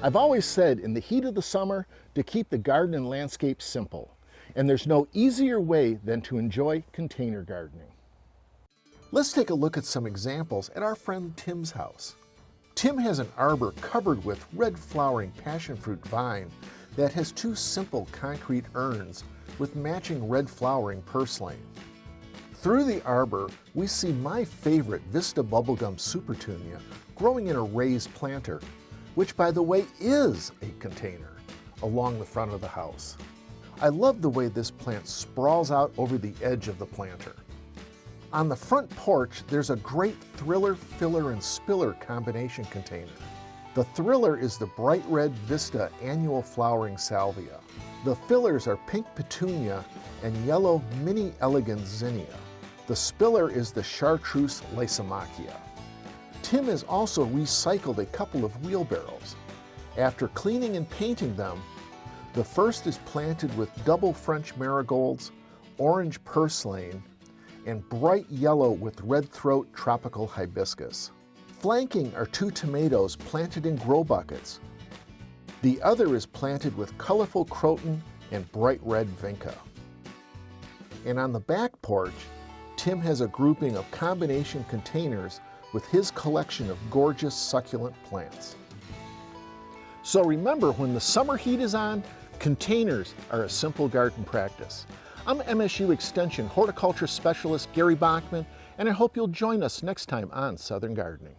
I've always said in the heat of the summer to keep the garden and landscape simple, and there's no easier way than to enjoy container gardening. Let's take a look at some examples at our friend Tim's house. Tim has an arbor covered with red flowering passionfruit vine that has two simple concrete urns with matching red flowering purslane. Through the arbor, we see my favorite Vista Bubblegum Supertunia growing in a raised planter, which by the way is a container, along the front of the house. I love the way this plant sprawls out over the edge of the planter. On the front porch, there's a great thriller, filler, and spiller combination container. The thriller is the bright red Vista annual flowering salvia. The fillers are pink petunia and yellow mini elegans zinnia. The spiller is the chartreuse lysimmachia. Tim has also recycled a couple of wheelbarrows. After cleaning and painting them, the first is planted with double French marigolds, orange purslane, and bright yellow with red throat tropical hibiscus. Flanking are two tomatoes planted in GroBuckets. The other is planted with colorful croton and bright red vinca. And on the back porch, Tim has a grouping of combination containers with his collection of gorgeous succulent plants. So remember, when the summer heat is on, containers are a simple garden practice. I'm MSU Extension Horticulture Specialist Gary Bachman, and I hope you'll join us next time on Southern Gardening.